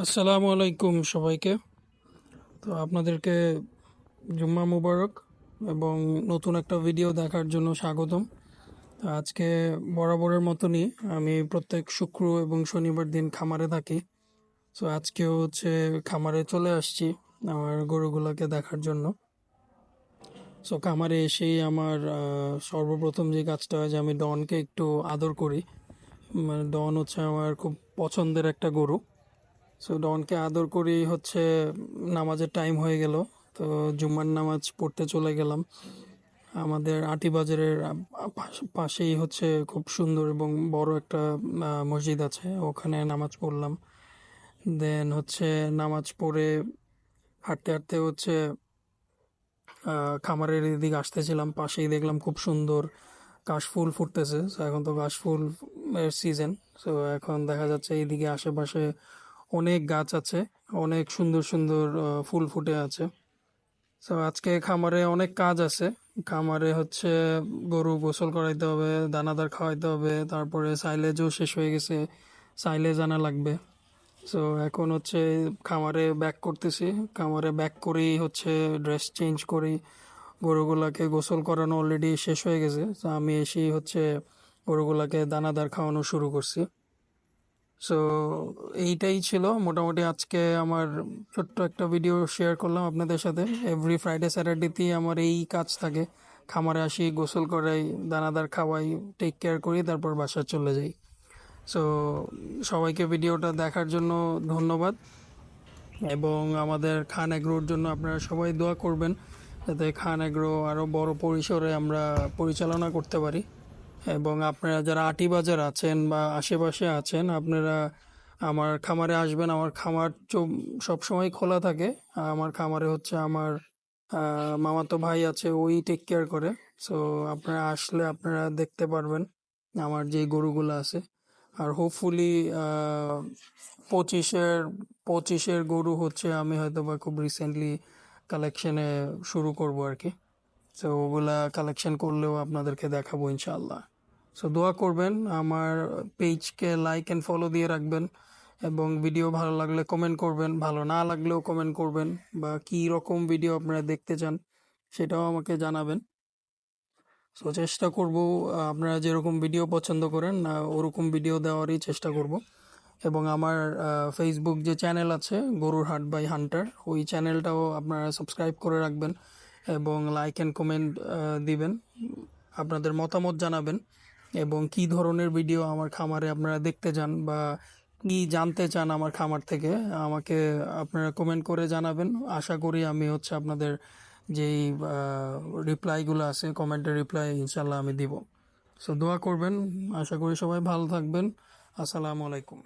আসসালামু আলাইকুম সবাইকে। তো আপনাদেরকে জুম্মা মুবারক এবং নতুন একটা ভিডিও দেখার জন্য স্বাগতম। তো আজকে বরাবরের মতনই আমি প্রত্যেক শুক্র এবং শনিবার দিন খামারে থাকি। তো আজকেও খামারে চলে আসছি আমার গরুগুলোকে দেখার জন্য। সো খামারে এসেই আমার সর্বপ্রথম যে কাজটা হয় যে আমি ডনকে একটু আদর করি। মানে ডন হচ্ছে আমার খুব পছন্দের একটা গরু। সো ডনকে আদর করেই নামাজের টাইম হয়ে গেল। তো জুম্মার নামাজ পড়তে চলে গেলাম। আমাদের আটি বাজারের পাশেই খুব সুন্দর এবং বড় একটা মসজিদ আছে, ওখানে নামাজ পড়লাম। দেন নামাজ পড়ে হাঁটতে হাঁটতে খামারের এদিকে আসতেছিলাম, পাশেই দেখলাম খুব সুন্দর কাশফুল ফুটতেছে। তো এখন তো কাশফুল এর সিজন। তো এখন দেখা যাচ্ছে এইদিকে আশেপাশে অনেক গাছ আছে, অনেক সুন্দর সুন্দর ফুল ফুটে আছে। তো আজকে খামারে অনেক কাজ আছে। খামারে গরু গোসল করাইতে হবে, দানাদার খাওয়াইতে হবে, তারপরে সাইলেজও শেষ হয়ে গেছে, সাইলেজ আনা লাগবে। সো এখন খামারে ব্যাক করতেছি। খামারে ব্যাক করেই ড্রেস চেঞ্জ করি। গরুগুলাকে গোসল করানো অলরেডি শেষ হয়ে গেছে। তো আমি এসেই গরুগুলাকে দানাদার খাওয়ানো শুরু করছি। সো এইটাই ছিল মোটামুটি আজকে আমার ছোট্ট একটা ভিডিও শেয়ার করলাম আপনাদের সাথে। এভরি ফ্রাইডে স্যাটারডেতেই আমার এই কাজ থাকে। খামারে আসি, গোসল করাই, দানাদার খাওয়াই, টেক কেয়ার করি, তারপর বাসায় চলে যাই। সো সবাইকে ভিডিওটা দেখার জন্য ধন্যবাদ, এবং আমাদের খান এগ্রোর জন্য আপনারা সবাই দোয়া করবেন যাতে খান এগ্রো আরও বড় পরিসরে আমরা পরিচালনা করতে পারি। এবং আপনারা যারা আটি বাজার আছেন বা আশেপাশে আছেন, আপনারা আমার খামারে আসবেন। আমার খামার সব সময় খোলা থাকে। আমার খামারে আমার মামাতো ভাই আছে, ওই টেক কেয়ার করে। সো আপনারা আসলে আপনারা দেখতে পারবেন আমার যে গরুগুলো আছে। আর হোপফুলি পঁচিশের পঁচিশের গরু আমি হয়তো বা খুব রিসেন্টলি কালেকশনে শুরু করব আর কি। তো ওগুলা কালেকশন করলেও আপনাদেরকে দেখাবো ইনশাআল্লাহ। সো দোয়া করবেন, আমার পেজকে লাইক অ্যান্ড ফলো দিয়ে রাখবেন, এবং ভিডিও ভালো লাগলে কমেন্ট করবেন, ভালো না লাগলেও কমেন্ট করবেন, বা কী রকম ভিডিও আপনারা দেখতে চান সেটাও আমাকে জানাবেন। সো চেষ্টা করব আপনারা যেরকম ভিডিও পছন্দ করেন ওরকম ভিডিও দেওয়ারই চেষ্টা করব। এবং আমার ফেসবুক যে চ্যানেল আছে গরুর হাট বাই হান্টার, ওই চ্যানেলটাও আপনারা সাবস্ক্রাইব করে রাখবেন এবং লাইক অ্যান্ড কমেন্ট দিবেন, আপনাদের মতামত জানাবেন, এবং কি ধরনের ভিডিও আমার খামারে আপনারা দেখতে চান বা কি জানতে চান আমার খামার থেকে আমাকে আপনারা কমেন্ট করে জানাবেন। আশা করি আমি আপনাদের যেই রিপ্লাইগুলো আছে, কমেন্টের রিপ্লাই ইনশাল্লাহ আমি দিব। সো দোয়া করবেন। আশা করি সবাই ভালো থাকবেন। আসসালামু আলাইকুম।